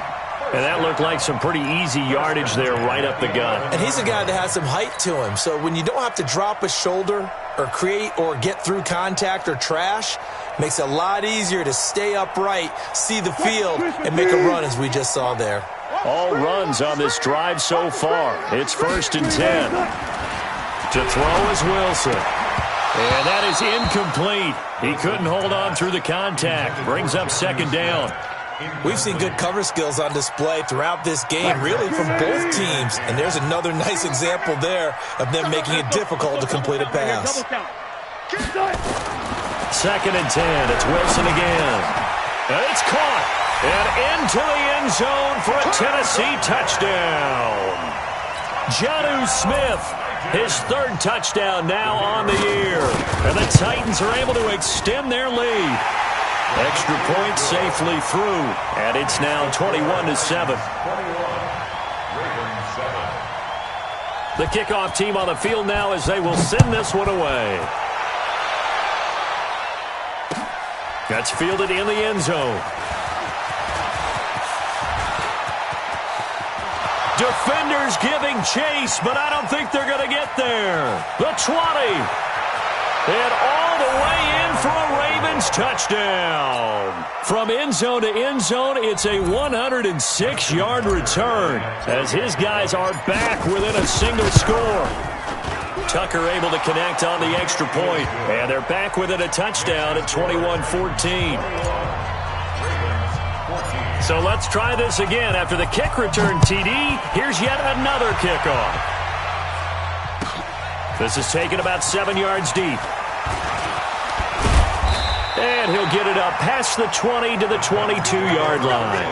[SPEAKER 4] And that looked like some pretty easy yardage there right up the gut.
[SPEAKER 5] And he's a guy that has some height to him. So when you don't have to drop a shoulder or create or get through contact or trash, makes it a lot easier to stay upright, see the field, and make a run as we just saw there.
[SPEAKER 4] All runs on this drive so far. It's 1st and 10. To throw is Wilson. And that is incomplete. He couldn't hold on through the contact. Brings up 2nd down.
[SPEAKER 5] We've seen good cover skills on display throughout this game, really from both teams. And there's another nice example there of them making it difficult to complete a pass.
[SPEAKER 4] 2nd and 10. It's Wilson again. And it's caught. And into the end zone for a Tennessee touchdown. Jonnu Smith, his 3rd touchdown now on the year. And the Titans are able to extend their lead. Extra point safely through. And it's now 21-7. The kickoff team on the field now as they will send this one away. That's fielded in the end zone. Defenders giving chase, but I don't think they're going to get there. The 20. And all the way in for a Ravens touchdown. From end zone to end zone, it's a 106-yard return as his guys are back within a single score. Tucker able to connect on the extra point, and they're back within a touchdown at 21-14. So let's try this again. After the kick return TD, here's yet another kickoff. This is taken about 7 yards deep. And he'll get it up past the 20 to the 22-yard line.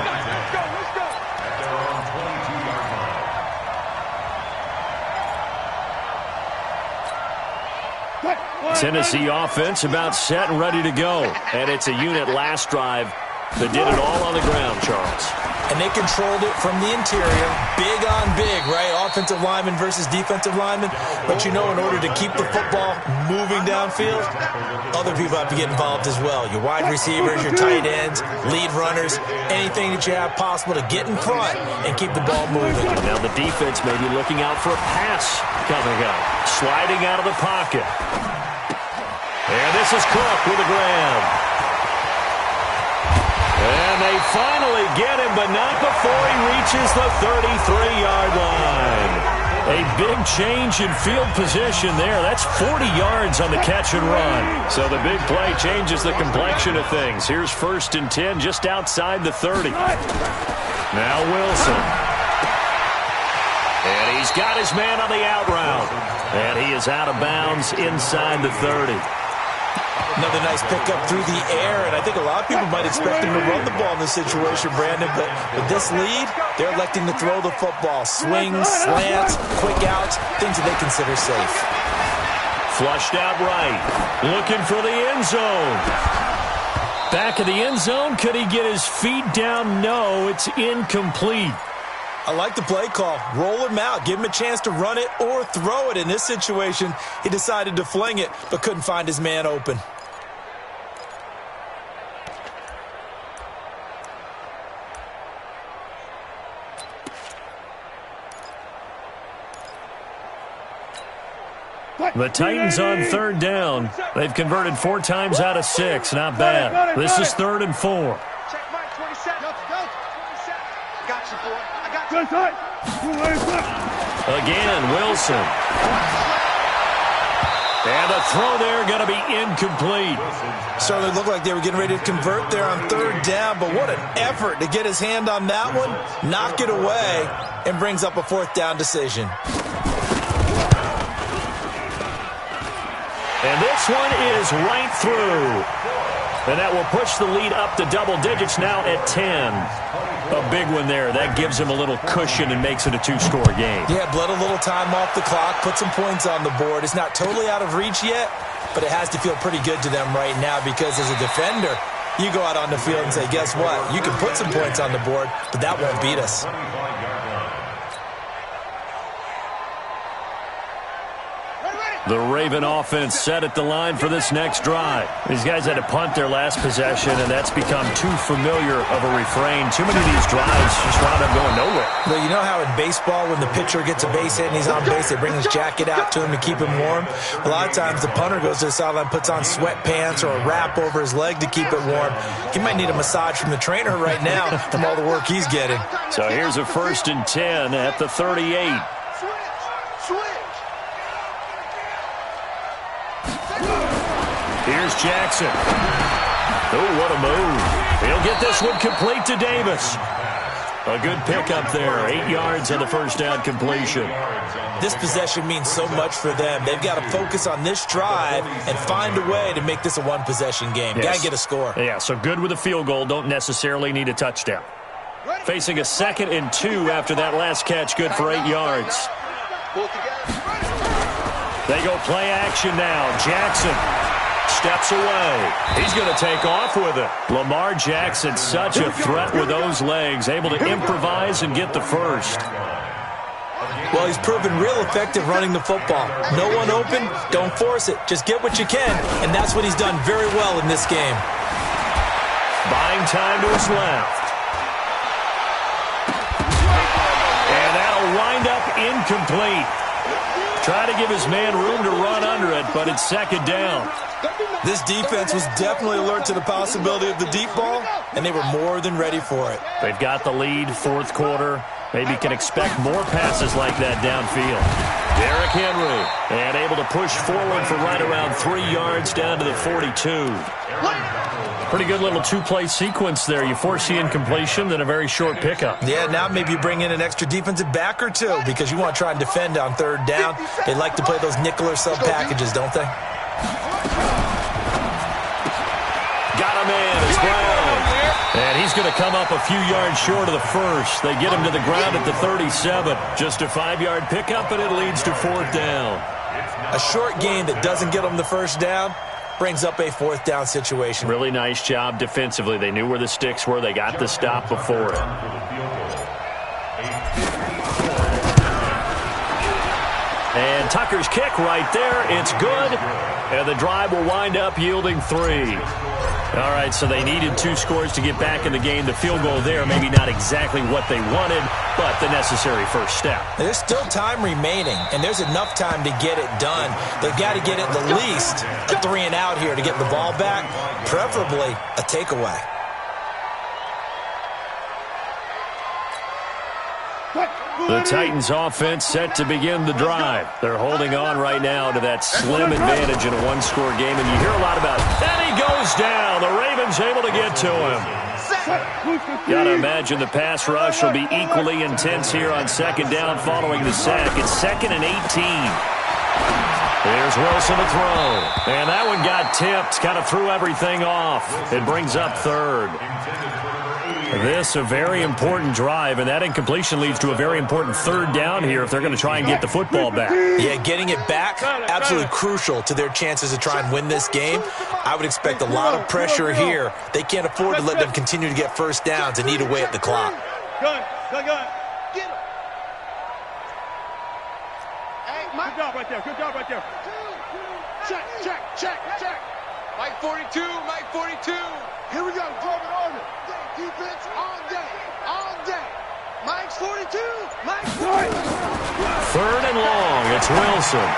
[SPEAKER 4] Tennessee offense about set and ready to go. And it's a unit last drive that did it all on the ground, Charles.
[SPEAKER 5] And they controlled it from the interior. Big on big, right? Offensive lineman versus defensive lineman. But you know, in order to keep the football moving downfield, other people have to get involved as well. Your wide receivers, your tight ends, lead runners, anything that you have possible to get in front and keep the ball moving.
[SPEAKER 4] Now the defense may be looking out for a pass coming up. Sliding out of the pocket. And this is Cook with a grab. And they finally get him, but not before he reaches the 33-yard line. A big change in field position there. That's 40 yards on the catch and run. So the big play changes the complexion of things. Here's 1st and 10 just outside the 30. Now Wilson. And he's got his man on the out route. And he is out of bounds inside the 30.
[SPEAKER 5] Another nice pickup through the air, and I think a lot of people might expect him to run the ball in this situation, Brandon, but with this lead, they're electing to throw the football. Swings, slants, quick outs, things that they consider safe.
[SPEAKER 4] Flushed out right, looking for the end zone. Back of the end zone, could he get his feet down? No, it's incomplete.
[SPEAKER 5] I like the play call. Roll him out. Give him a chance to run it or throw it. In this situation, he decided to fling it, but couldn't find his man open.
[SPEAKER 4] The Titans on third down. They've converted 4 times out of 6. Not bad. This is 3rd and 4.
[SPEAKER 6] Check Mike, 20 seconds. 20 seconds. I got you, boy. I got you.
[SPEAKER 4] Again, Wilson. And the throw there going to be incomplete.
[SPEAKER 5] Certainly looked like they were getting ready to convert there on 3rd down, but what an effort to get his hand on that one, knock it away, and brings up a 4th down decision.
[SPEAKER 4] And this one is right through. And that will push the lead up to double digits now at 10. A big one there. That gives him a little cushion and makes it a 2-score game.
[SPEAKER 5] Yeah, bled a little time off the clock, put some points on the board. It's not totally out of reach yet, but it has to feel pretty good to them right now because as a defender, you go out on the field and say, guess what? You can put some points on the board, but that won't beat us.
[SPEAKER 4] The Raven offense set at the line for this next drive. These guys had to punt their last possession, and that's become too familiar of a refrain. Too many of these drives just wound up going nowhere.
[SPEAKER 5] Well, you know how in baseball, when the pitcher gets a base hit and he's on base, they bring his jacket out to him to keep him warm? A lot of times the punter goes to the sideline, puts on sweatpants or a wrap over his leg to keep it warm. He might need a massage from the trainer right now from all the work he's getting.
[SPEAKER 4] So here's a 1st and 10 at the 38. Here's Jackson. Oh, what a move. He'll get this one complete to Davis. A good pickup there. 8 yards on the 1st down completion.
[SPEAKER 5] This possession means so much for them. They've got to focus on this drive and find a way to make this a 1-possession game.
[SPEAKER 4] Yes.
[SPEAKER 5] Got to get a score.
[SPEAKER 4] Yeah, so good with a field goal. Don't necessarily need a touchdown. Facing a 2nd and 2 after that last catch. Good for 8 yards. They go play action now. Jackson steps away. He's going to take off with it. Lamar Jackson, such a threat with those legs, able to improvise and get the first.
[SPEAKER 5] Well, he's proven real effective running the football. No one open, don't force it. Just get what you can, and that's what he's done very well in this game.
[SPEAKER 4] Buying time to his left. And that'll wind up incomplete. Try to give his man room to run under it, but it's 2nd down.
[SPEAKER 5] This defense was definitely alert to the possibility of the deep ball, and they were more than ready for it.
[SPEAKER 4] They've got the lead, 4th quarter. Maybe can expect more passes like that downfield. Derrick Henry, and able to push forward for right around 3 yards down to the 42. Pretty good little 2-play sequence there. You force the incompletion, then a very short pickup.
[SPEAKER 5] Yeah, now maybe you bring in an extra defensive back or two because you want to try and defend on 3rd down. They like to play those nickel or sub packages, don't they?
[SPEAKER 4] Got a man, it's Brown. And he's going to come up a few yards short of the first. They get him to the ground at the 37. Just a 5-yard pickup, and it leads to 4th down.
[SPEAKER 5] A short gain that doesn't get them the 1st down brings up a 4th down situation.
[SPEAKER 4] Really nice job defensively. They knew where the sticks were. They got the stop before it. And Tucker's kick right there. It's good. And the drive will wind up yielding 3. All right, so they needed 2 scores to get back in the game. The field goal there, maybe not exactly what they wanted, but the necessary first step.
[SPEAKER 5] There's still time remaining, and there's enough time to get it done. They've got to get at the least a 3 and out here to get the ball back, preferably a takeaway.
[SPEAKER 4] The Titans offense set to begin the drive. They're holding on right now to that slim advantage in a 1-score game, and you hear a lot about, and he goes down. The Ravens able to get to him. Got to imagine the pass rush will be equally intense here on 2nd down following the sack. It's 2nd and 18. There's Wilson to throw. And that one got tipped, kind of threw everything off. It brings up 3rd. This a very important drive, and that incompletion leads to a very important 3rd down here if they're going to try and get the football back.
[SPEAKER 5] Yeah, getting it back, absolutely crucial to their chances to try and win this game. I would expect a lot of pressure here. They can't afford to let them continue to get 1st downs and eat away at the clock.
[SPEAKER 6] Get him. Hey, Mike. Good job right there. Good job right there. Check, check, check, check. Mike 42, Mike 42. Here we go. Jordan order. Defense all day. All day. Mike's 42. Mike's 42.
[SPEAKER 4] Third and long. It's Wilson.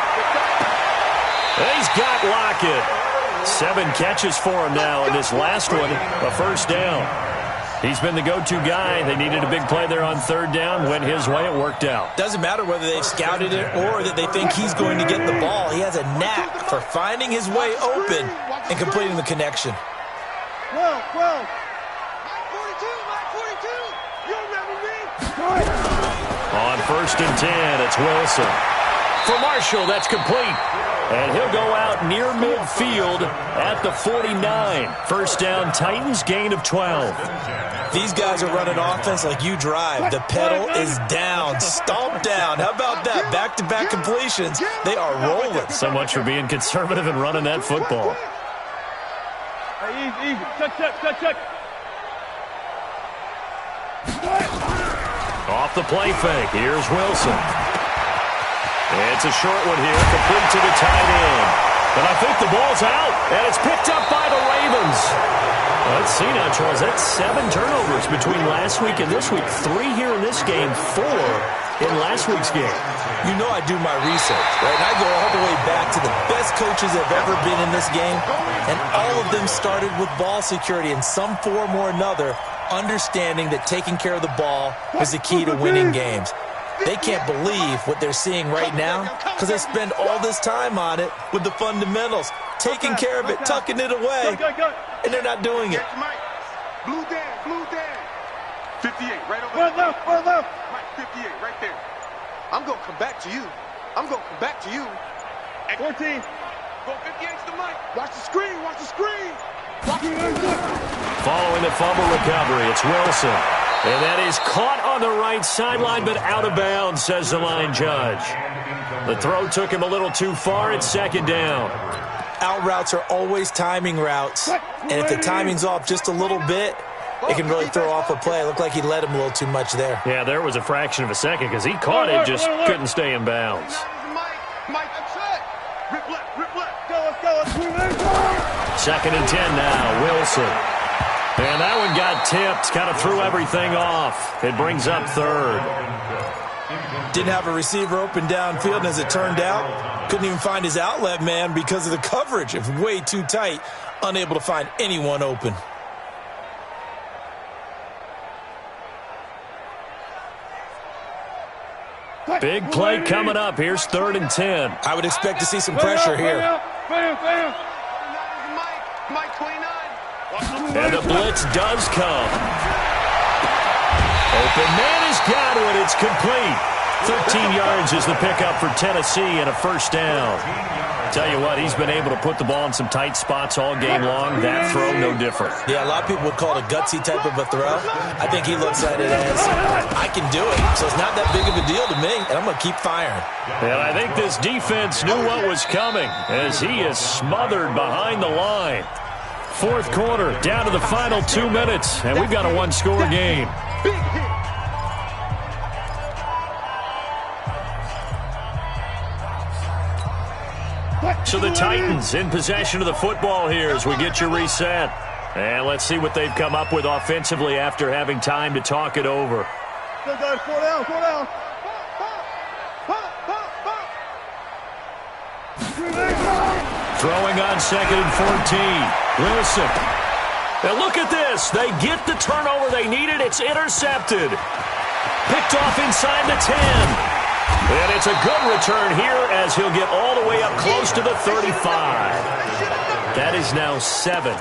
[SPEAKER 4] He's got Lockett. 7 catches for him now, and this last one, a first down. He's been the go-to guy. They needed a big play there on third down. Went his way. It worked out.
[SPEAKER 5] Doesn't matter whether they've scouted it or that they think he's going to get the ball. He has a knack for finding his way open and completing the connection.
[SPEAKER 6] Mike 42, Mike 42. You remember me?
[SPEAKER 4] On first and 10, it's Wilson. For Marshall, that's complete. And he'll go out near midfield at the 49. First down, Titans, gain of 12.
[SPEAKER 5] These guys are running offense like you drive. The pedal is down, stomped down. How about that? Back-to-back completions. They are rolling.
[SPEAKER 4] So much for being conservative and running that football.
[SPEAKER 6] Hey, easy. Check, check, check, check.
[SPEAKER 4] Off the play fake. Here's Wilson. It's a short one here, complete to the tight end. But I think the ball's out, and it's picked up by the Ravens. Let's see now, Charles. That's 7 turnovers between last week and this week. 3 here in this game, 4 in last week's game.
[SPEAKER 5] You know I do my research, right? And I go all the way back to the best coaches that have ever been in this game, and all of them started with ball security in some form or another, understanding that taking care of the ball was the key to winning games. They can't believe what they're seeing right now because they spend all this time on it with the fundamentals, taking care of it, tucking it away, and they're not doing it.
[SPEAKER 6] Blue down. 58, right over there. Right left. Mike, 58, right there. I'm going to come back to you. 14. Go 58 to Mike. Watch the screen.
[SPEAKER 4] Following the fumble recovery, it's Wilson. And that is caught on the right sideline, but out of bounds, says the line judge. The throw took him a little too far. It's second down.
[SPEAKER 5] Out routes are always timing routes. And if the timing's off just a little bit, it can really throw off a play. It looked like he led him a little too much there.
[SPEAKER 4] Yeah, there was a fraction of a second because he caught it, just couldn't stay in bounds.
[SPEAKER 6] Mike, that's it. Rip left. Let's go.
[SPEAKER 4] Second and 10 now, Wilson. And that one got tipped, kind of threw everything off. It brings up third.
[SPEAKER 5] Didn't have a receiver open downfield, and as it turned out, couldn't even find his outlet man because of the coverage. It was way too tight, unable to find anyone open.
[SPEAKER 4] Big play coming up. Here's third and 10.
[SPEAKER 5] I would expect to see some pressure here.
[SPEAKER 6] Bam. Mike 29.
[SPEAKER 4] And the blitz does come. Open man has got it. It's complete. 13 yards is the pickup for Tennessee and a first down. Tell you what, he's been able to put the ball in some tight spots all game long. That throw, no different.
[SPEAKER 5] Yeah, a lot of people would call it a gutsy type of a throw. I think he looks at it as, I can do it, so it's not that big of a deal to me, and I'm going to keep firing.
[SPEAKER 4] And I think this defense knew what was coming as he is smothered behind the line. Fourth quarter, down to the final 2 minutes, and we've got a one-score game.
[SPEAKER 6] Big hit.
[SPEAKER 4] So the Titans in possession of the football here as we get you reset. And let's see what they've come up with offensively after having time to talk it over.
[SPEAKER 6] Go, guys, 4 down.
[SPEAKER 4] Throwing on second and 14. Wilson. Now look at this. They get the turnover they needed. It's intercepted. Picked off inside the 10. And it's a good return here as he'll get all the way up close to the 35. That is now 7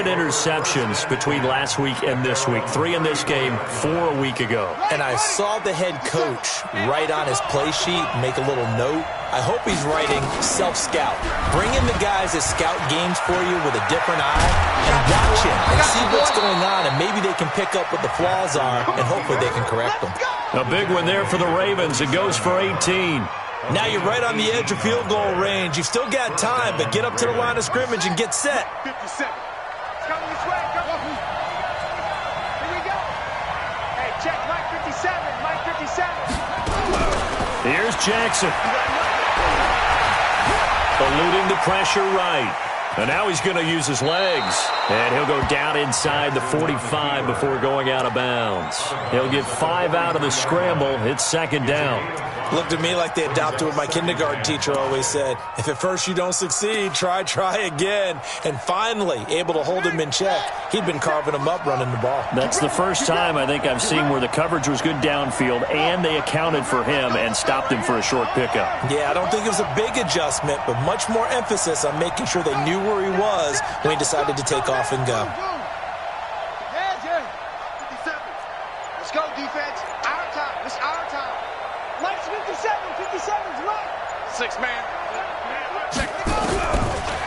[SPEAKER 4] interceptions between last week and this week. 3 in this game, 4 a week ago.
[SPEAKER 5] And I saw the head coach write on his play sheet, make a little note. I hope he's writing self-scout. Bring in the guys that scout games for you with a different eye and watch him and see what's going on, and maybe they can pick up what the flaws are, and hopefully they can correct them.
[SPEAKER 4] A big one there for the Ravens. It goes for 18.
[SPEAKER 5] Now you're right on the edge of field goal range. You've still got time, but get up to the line of scrimmage and get set.
[SPEAKER 6] 57. It's coming this way. Here we go. Hey, check Mike 57. Mike 57.
[SPEAKER 4] Here's Jackson. Eluding the pressure right. And now he's going to use his legs. And he'll go down inside the 45 before going out of bounds. He'll get 5 out of the scramble. It's second down.
[SPEAKER 5] Looked to me like they adopted what my kindergarten teacher always said. If at first you don't succeed, try again. And finally, able to hold him in check. He'd been carving him up running the ball.
[SPEAKER 4] That's the first time I think I've seen where the coverage was good downfield and they accounted for him and stopped him for a short pickup.
[SPEAKER 5] Yeah, I don't think it was a big adjustment, but much more emphasis on making sure they knew where he was when he decided to take off and go.
[SPEAKER 6] Yeah. 57. Let's go, defense. Our time. It's our time. Mike's 57. 57's Mike. 6 man. Check.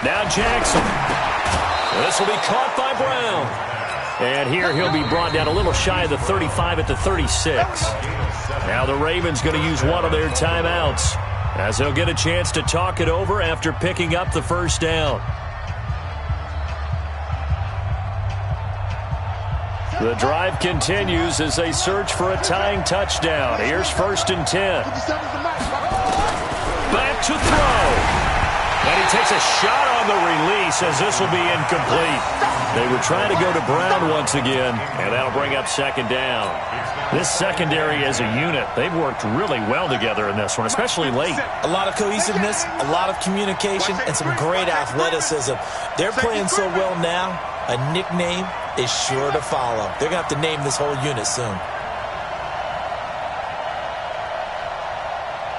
[SPEAKER 4] Now Jackson. This will be caught by Brown. And here he'll be brought down a little shy of the 35 at the 36. Now the Ravens going to use one of their timeouts as they'll get a chance to talk it over after picking up the first down. The drive continues as they search for a tying touchdown. Here's 1st and 10. Back to throw. And he takes a shot on the release as this will be incomplete. They were trying to go to Brown once again, and that'll bring up second down. This secondary as a unit, they've worked really well together in this one, especially late.
[SPEAKER 5] A lot of cohesiveness, a lot of communication, and some great athleticism. They're playing so well now, a nickname is sure to follow. They're going to have to name this whole unit soon.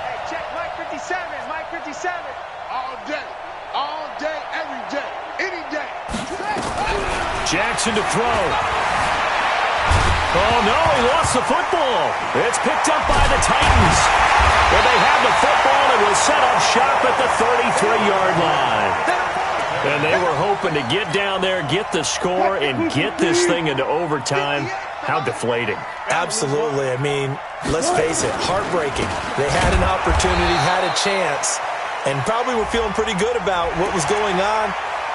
[SPEAKER 6] Hey, check Mike 57. Mike 57. All day, every day, any day.
[SPEAKER 4] Jackson to throw. Oh, no, he lost the football. It's picked up by the Titans. Where they have the football and will set up shop at the 33-yard line. And they were hoping to get down there, get the score, and get this thing into overtime. How deflating.
[SPEAKER 5] Absolutely. I mean, let's face it, heartbreaking. They had an opportunity, had a chance, and probably were feeling pretty good about what was going on,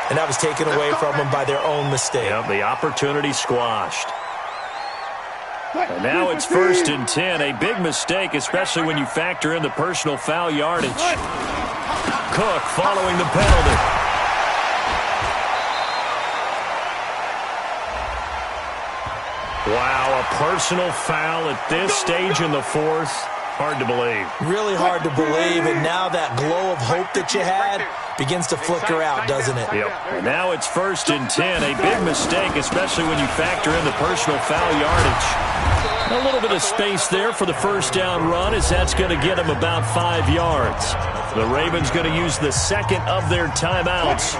[SPEAKER 5] and that was taken away from them by their own mistake.
[SPEAKER 4] Yep, the opportunity squashed. And now it's 1st and 10. A big mistake, especially when you factor in the personal foul yardage. Cook following the penalty. Wow, a personal foul at this stage in the fourth. Hard to believe.
[SPEAKER 5] Really hard to believe, and now that glow of hope that you had begins to flicker out, doesn't it?
[SPEAKER 4] Yep. And now it's 1st and 10. A big mistake, especially when you factor in the personal foul yardage. A little bit of space there for the first down run, as that's going to get them about 5 yards. The Ravens going to use the second of their timeouts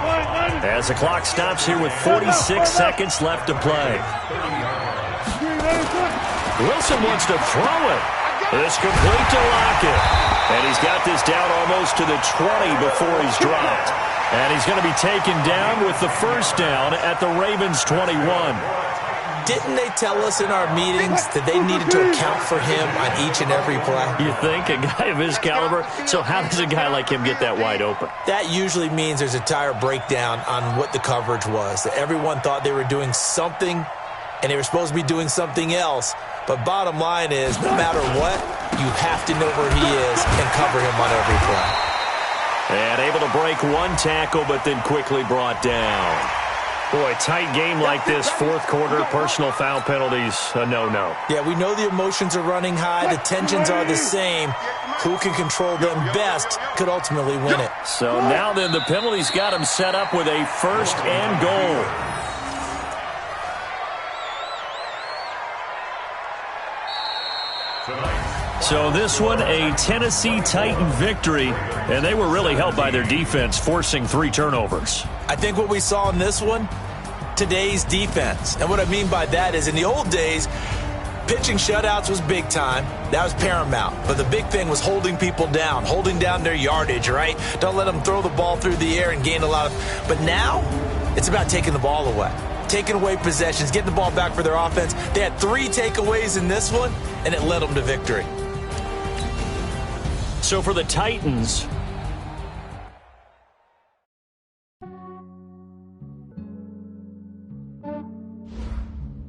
[SPEAKER 4] as the clock stops here with 46 seconds left to play. Wilson wants to throw it. It's complete to Lockett. And he's got this down almost to the 20 before he's dropped. And he's going to be taken down with the first down at the Ravens 21.
[SPEAKER 5] Didn't they tell us in our meetings that they needed to account for him on each and every play?
[SPEAKER 4] You think? A guy of his caliber? So how does a guy like him get that wide open?
[SPEAKER 5] That usually means there's a entire breakdown on what the coverage was. That everyone thought they were doing something, and they were supposed to be doing something else. But bottom line is, no matter what, you have to know where he is and cover him on every play.
[SPEAKER 4] And able to break one tackle, but then quickly brought down. Boy, tight game like this, fourth quarter, personal foul penalties, a no-no.
[SPEAKER 5] Yeah, we know the emotions are running high, the tensions are the same. Who can control them best could ultimately win it.
[SPEAKER 4] So now then, the penalties got him set up with a 1st and goal. So this one, a Tennessee Titan victory, and they were really helped by their defense, forcing 3 turnovers.
[SPEAKER 5] I think what we saw in this one, today's defense. And what I mean by that is in the old days, pitching shutouts was big time. That was paramount. But the big thing was holding people down, holding down their yardage, right? Don't let them throw the ball through the air and gain a lot of... But now, it's about taking the ball away. Taking away possessions, getting the ball back for their offense. They had 3 takeaways in this one, and it led them to victory.
[SPEAKER 4] So for the Titans...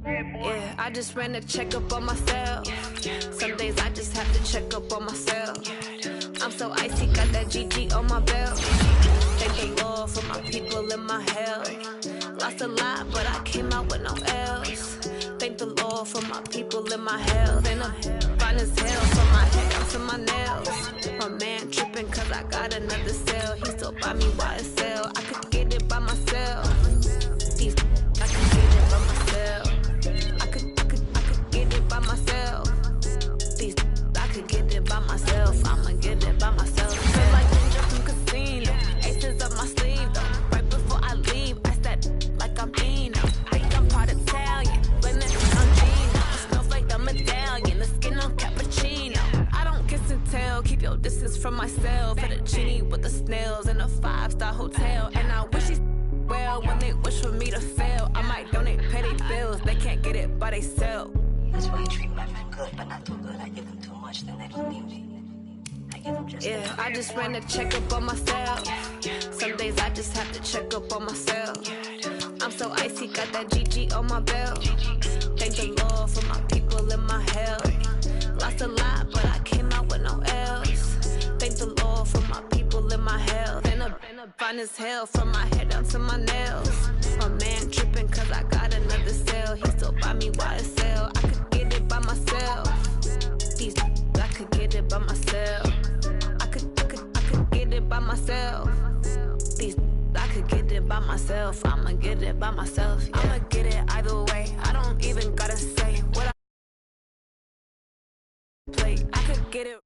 [SPEAKER 8] Yeah, I just ran a checkup on myself. Some days I just have to check up on myself. I'm so icy, got that GG on my belt. Thank the Lord for my people in my health. Lost a lot, but I came out with no L's. Thank the Lord for my people in my health. And I'm fine as hell from my head down to my nails. My man tripping cause I got another cell. He still buy me YSL. I could get it by myself. These I could get it by myself. I could get it by myself. These I could get it by myself. I'ma get it by myself. Feel like ninja from casino. Aces up my sleeve though. Right before I leave, I said like I'm Dino. I think I'm part Italian. Blending on Gino. Snowflake the medallion. The skin on cappuccino. I don't kiss and tell. Keep your distance from myself. At a genie with the snails in a 5-star hotel. And I wish he's well when they wish for me to fail. I might donate, pay their bills. They can't get it by they sell.
[SPEAKER 9] That's why you treat my men good, but not too good. I give them too much, then they don't need me. I give them just
[SPEAKER 8] yeah, I just ran a checkup on myself. Some days I just have to check up on myself. I'm so icy, got that GG on my belt. Thank the Lord for my people in my health. Lost a lot, but I came out with no L's. Thank the Lord for my people in my health. And I'm fine as hell from my head down to my nails. My man tripping cause I got another cell. He still buy me YSL. I could get it by myself. These I could get it by myself. I could get it by myself. These I could get it by myself. I'ma get it by myself. Yeah. I'ma get it either way. I don't even gotta say what I play. I could get it.